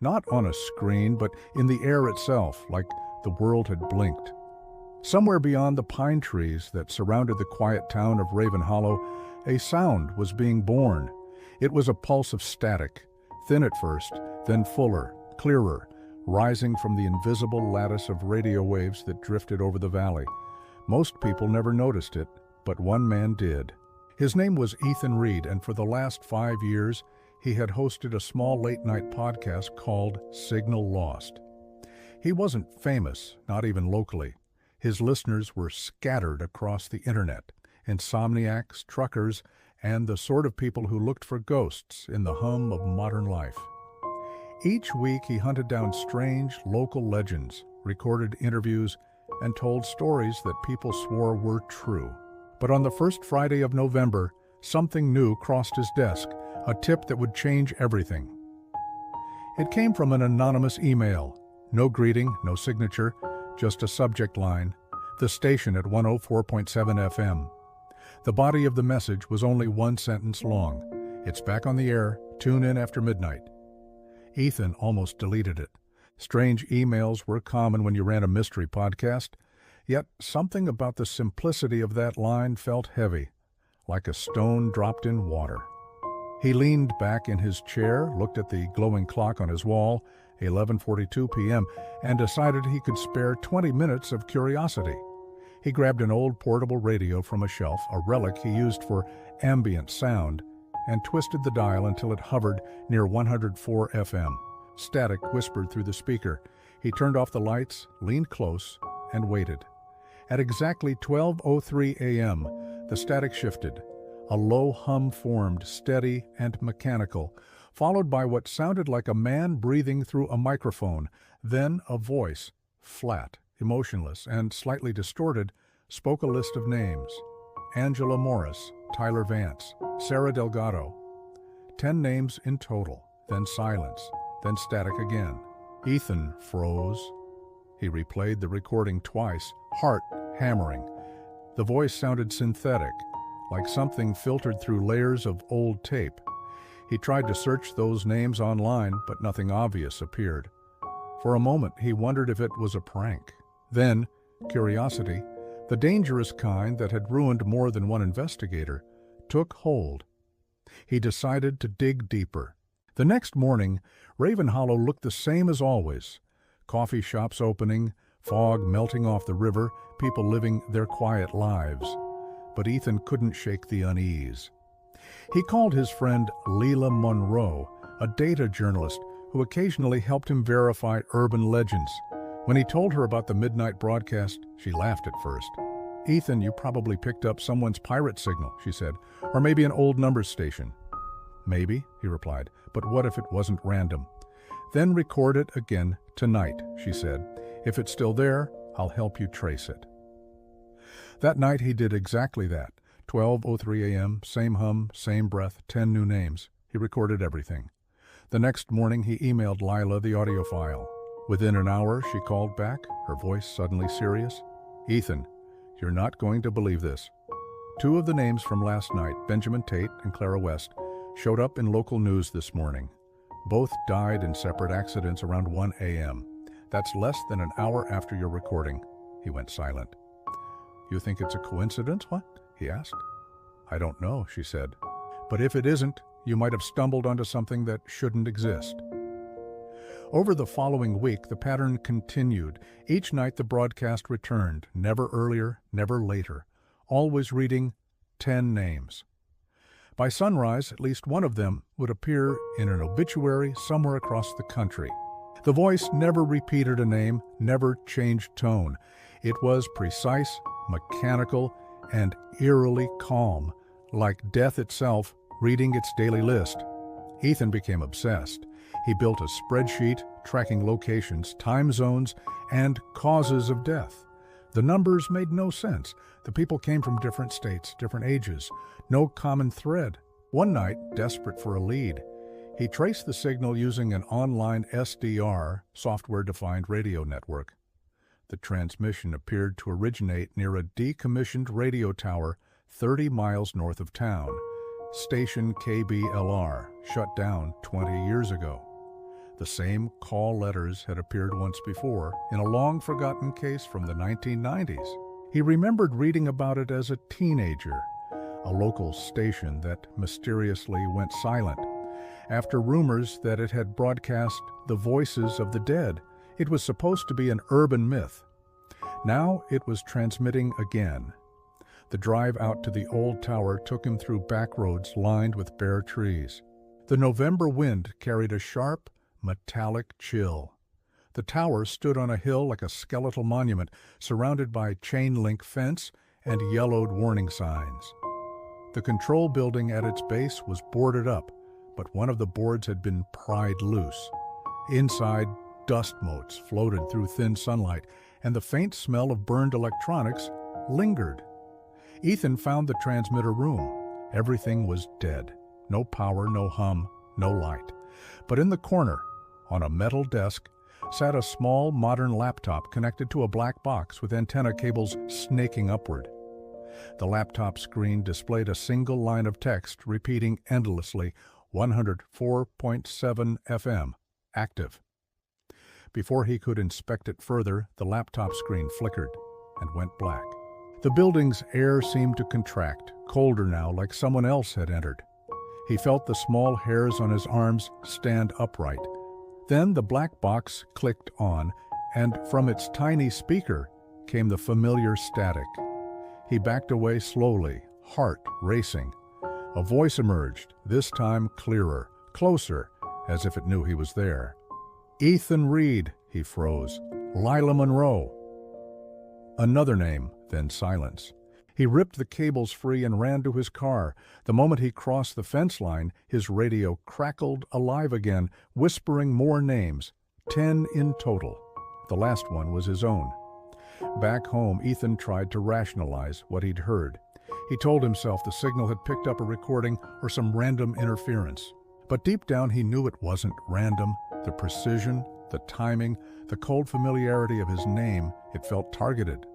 Not on a screen, but in the air itself, like the world had blinked. Somewhere beyond the pine trees that surrounded the quiet town of Raven Hollow, a sound was being born. It was a pulse of static, thin at first, then fuller, clearer, rising from the invisible lattice of radio waves that drifted over the valley. Most people never noticed it, but one man did. His name was Ethan Reed, and for the last 5 years, he had hosted a small late-night podcast called Signal Lost. He wasn't famous, not even locally. His listeners were scattered across the internet, insomniacs, truckers, and the sort of people who looked for ghosts in the hum of modern life. Each week he hunted down strange local legends, recorded interviews, and told stories that people swore were true. But on the first Friday of November, something new crossed his desk, a tip that would change everything. It came from an anonymous email. No greeting, no signature, just a subject line, the station at 104.7 FM. The body of the message was only one sentence long. It's back on the air, tune in after midnight. Ethan almost deleted it. Strange emails were common when you ran a mystery podcast, yet something about the simplicity of that line felt heavy, like a stone dropped in water. He leaned back in his chair, looked at the glowing clock on his wall, 11:42 p.m., and decided he could spare 20 minutes of curiosity. He grabbed an old portable radio from a shelf, a relic he used for ambient sound, and twisted the dial until it hovered near 104 FM. Static whispered through the speaker. He turned off the lights, leaned close, and waited. At exactly 12:03 a.m., the static shifted. A low hum formed, steady and mechanical, followed by what sounded like a man breathing through a microphone. Then a voice, flat, emotionless, and slightly distorted, spoke a list of names. Angela Morris, Tyler Vance, Sarah Delgado. 10 names in total, then silence, then static again. Ethan froze. He replayed the recording twice, heart hammering. The voice sounded synthetic, like something filtered through layers of old tape. He tried to search those names online, but nothing obvious appeared. For a moment, he wondered if it was a prank. Then, curiosity, the dangerous kind that had ruined more than one investigator, took hold. He decided to dig deeper. The next morning, Raven Hollow looked the same as always. Coffee shops opening, fog melting off the river, people living their quiet lives. But Ethan couldn't shake the unease. He called his friend Leela Monroe, a data journalist who occasionally helped him verify urban legends. When he told her about the midnight broadcast, she laughed at first. "Ethan, you probably picked up someone's pirate signal," she said, "or maybe an old numbers station." "Maybe," he replied, "but what if it wasn't random?" "Then record it again tonight," she said. "If it's still there, I'll help you trace it." That night he did exactly that. 12:03 a.m., same hum, same breath, 10 new names. He recorded everything. The next morning he emailed Lila the audio file. Within an hour she called back, her voice suddenly serious. "Ethan, you're not going to believe this. 2 of the names from last night, Benjamin Tate and Clara West, showed up in local news this morning. Both died in separate accidents around 1 a.m. That's less than an hour after your recording." He went silent. "You think it's a coincidence, what?" he asked. "I don't know," she said. "But if it isn't, you might have stumbled onto something that shouldn't exist." Over the following week, the pattern continued. Each night the broadcast returned, never earlier, never later, always reading 10 names. By sunrise, at least one of them would appear in an obituary somewhere across the country. The voice never repeated a name, never changed tone. It was precise, mechanical, and eerily calm, like death itself reading its daily list. Ethan became obsessed. He built a spreadsheet tracking locations, time zones, and causes of death. The numbers made no sense. The people came from different states, different ages, no common thread. One night, desperate for a lead, he traced the signal using an online SDR, software-defined radio network. The transmission appeared to originate near a decommissioned radio tower 30 miles north of town, station KBLR, shut down 20 years ago. The same call letters had appeared once before in a long-forgotten case from the 1990s. He remembered reading about it as a teenager, a local station that mysteriously went silent after rumors that it had broadcast the voices of the dead. It was supposed to be an urban myth. Now it was transmitting again. The drive out to the old tower took him through back roads lined with bare trees. The November wind carried a sharp, metallic chill. The tower stood on a hill like a skeletal monument, surrounded by chain-link fence and yellowed warning signs. The control building at its base was boarded up, but one of the boards had been pried loose. Inside, dust motes floated through thin sunlight, and the faint smell of burned electronics lingered. Ethan found the transmitter room. Everything was dead. No power, no hum, no light. But in the corner, on a metal desk, sat a small modern laptop connected to a black box with antenna cables snaking upward. The laptop screen displayed a single line of text repeating endlessly, 104.7 FM, active. Before he could inspect it further, the laptop screen flickered and went black. The building's air seemed to contract, colder now, like someone else had entered. He felt the small hairs on his arms stand upright. Then the black box clicked on, and from its tiny speaker came the familiar static. He backed away slowly, heart racing. A voice emerged, this time clearer, closer, as if it knew he was there. "Ethan Reed," he froze. "Lila Monroe." Another name, then silence. He ripped the cables free and ran to his car. The moment he crossed the fence line, his radio crackled alive again, whispering more names, 10 in total. The last one was his own. Back home, Ethan tried to rationalize what he'd heard. He told himself the signal had picked up a recording or some random interference. But deep down he knew it wasn't random. The precision, the timing, the cold familiarity of his name, it felt targeted.